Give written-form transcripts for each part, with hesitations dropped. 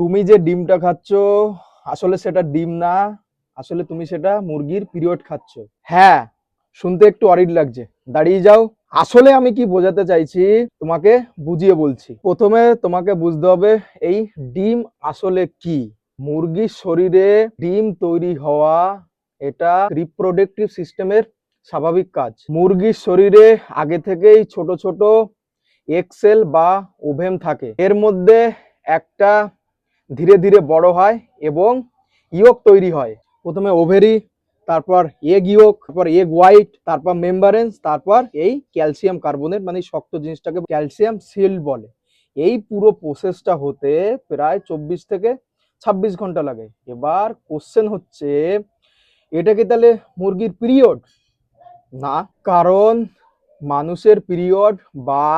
তুমি যে ডিমটা খাচ্ছ আসলে সেটা ডিম না, আসলে তুমি সেটা মুরগির পিরিয়ড খাচ্ছ। হ্যাঁ, শুনতে একটু অরিড লাগছে, দাঁড়িয়ে যাও। আসলে আমি কি বোঝাতে চাইছি তোমাকে বুঝিয়ে বলছি। প্রথমে তোমাকে বুঝতে হবে এই ডিম আসলে কি। মুরগির শরীরে ডিম তৈরি হওয়া এটা রিপ্রোডাক্টিভ সিস্টেমের স্বাভাবিক কাজ। মুরগির শরীরে আগে থেকেই ছোট ছোট এক্সেল বা ওভেম থাকে, এর মধ্যে একটা ধীরে ধীরে বড় হয় এবং ইয়ক তৈরি হয়। প্রথমে ওভেরি, তারপর এগ ইয়ক, তারপর এগ হোয়াইট, তারপর মেম্বারেন্স, তারপর এই ক্যালসিয়াম কার্বনেট মানে শক্ত জিনিসটাকে ক্যালসিয়াম সিল্ড বলে। এই পুরো প্রসেসটা হতে প্রায় 24 থেকে 26 ঘন্টা লাগে। এবার কোশ্চেন হচ্ছে, এটা কি তাহলে মুরগির পিরিয়ড? না, কারণ মানুষের পিরিয়ড বা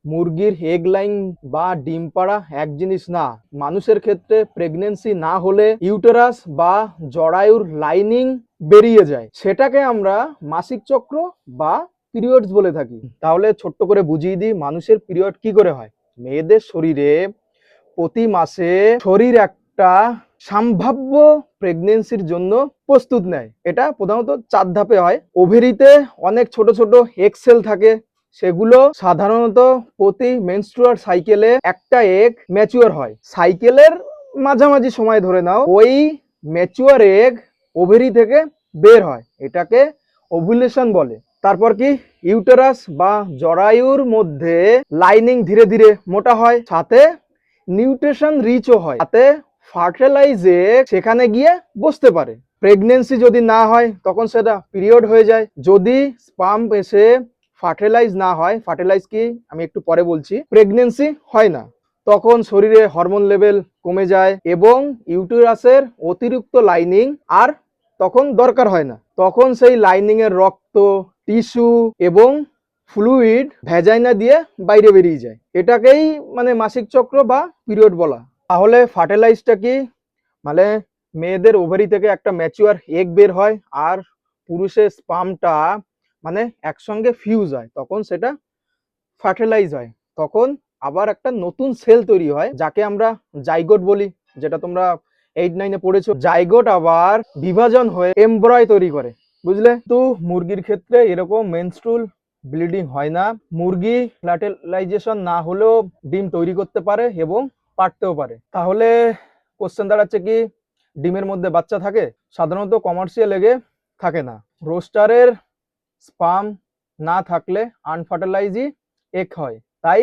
মুরগির এগ লাইন বা ডিম পাড়া এক জিনিস না। মানুষের ক্ষেত্রে প্রেগনেন্সি না হলে ইউটেরাস বা জরায়ুর লাইনিং বেরিয়ে যায়, সেটাকে আমরা মাসিক চক্র বা পিরিয়ডস বলে থাকি। তাহলে ছোট্ট করে বুঝিয়ে দিই মানুষের পিরিয়ড কি করে হয়। মেয়েদের শরীরে প্রতি মাসে শরীর একটা সম্ভাব্য প্রেগনেন্সির জন্য প্রস্তুত নেয়। এটা প্রধানত 4 ধাপে হয়। ওভেরিতে অনেক ছোট ছোট এক্সেল থাকে, সেগুলো সাধারণত প্রতি মেনস্ট্রুয়াল সাইকেলে একটা এগ ম্যাচিওর হয়। সাইকেলের মাঝামাঝি সময় ধরে নাও, ওই ম্যাচিওর এগ ওভেরি থেকে বের হয়, এটাকে ওভুলেশন বলে। তারপর কি, ইউটেরাস বা জরায়ুর মধ্যে লাইনিং ধীরে ধীরে মোটা হয়, সাথে নিউট্রিশন রিচও হয়, তাতে ফার্টিলাইজে সেখানে গিয়ে বসতে পারে। প্রেগনেন্সি যদি না হয় তখন সেটা পিরিয়ড হয়ে যায়। যদি স্পাম এসে ফার্টিলাইজ না হয়, ফার্টিলাইজ কি আমি একটু পরে বলছি, প্রেগনেন্সি হয় না, তখন শরীরে হরমোন লেভেল কমে যায় এবং ইউটেরাসের অতিরিক্ত লাইনিং আর তখন দরকার হয় না। তখন সেই লাইনিং এর রক্ত, টিস্যু এবং ফ্লুইড ভ্যাজাইনা দিয়ে বাইরে বেরিয়ে যায়। এটাকেই মানে মাসিক চক্র বা পিরিয়ড বলা। তাহলে ফার্টিলাইজটা কি, মানে মেয়েদের ওভারি থেকে একটা ম্যাচিওর এগ বের হয় আর পুরুষের স্পামটা মানে একসঙ্গে ফিউজ হয়, তখন সেটা ফার্টিলাইজ হয়। তখন আবার একটা নতুন সেল তৈরি হয় যাকে আমরা জাইগোট বলি, যেটা তোমরা 8-9-এ পড়েছো। জাইগোট আবার বিভাজন হয়ে এমব্রয় তৈরি করে, বুঝলে? তো মুরগির ক্ষেত্রে এরকম মেনস্ট্রুয়াল ব্লিডিং হয় না। মুরগি ফার্টিলাইজেশন না হলেও ডিম তৈরি করতে পারে এবং পারতেও পারে। তাহলে কোশ্চেন দাঁড়াচ্ছে কি, ডিমের মধ্যে বাচ্চা থাকে? সাধারণত কমার্শিয়াল এগে থাকে না। রোস্টারের স্পাম না থাকলে আনফার্টিলাইজই এগ হয়, তাই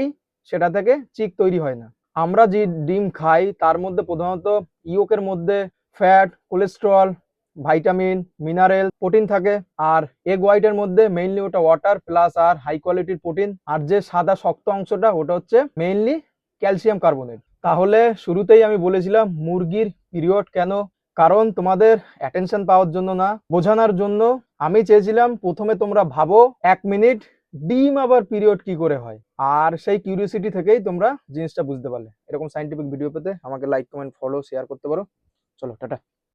সেটা থেকে চিক তৈরি হয় না। আমরা যে ডিম খাই তার মধ্যে প্রধানত ইয়কের মধ্যে fat, cholesterol, vitamin, mineral, protein থাকে। আর এগ হোয়াইটের মধ্যে মেইনলি ওটা ওয়াটার প্লাস আর হাই কোয়ালিটির প্রোটিন। আর যে সাদা শক্ত অংশটা ওটা হচ্ছে মেইনলি ক্যালসিয়াম কার্বনেট। তাহলে শুরুতেই আমি বলেছিলাম মুরগির পিরিয়ড কেন, কারণ তোমাদের অ্যাটেনশন পাওয়ার জন্য না, বোঝানোর জন্য। আমি চেয়েছিলাম প্রথমে তোমরা ভাবো 1 মিনিট ডিম আবার পিরিয়ড কি করে হয়, আর সেই কিউরিওসিটি থেকেই তোমরা জিনিসটা বুঝতে পারলে। এরকম সাইন্টিফিক ভিডিও পেতে আমাকে লাইক, কমেন্ট, ফলো, শেয়ার করতে পারো। চলো, টাটা।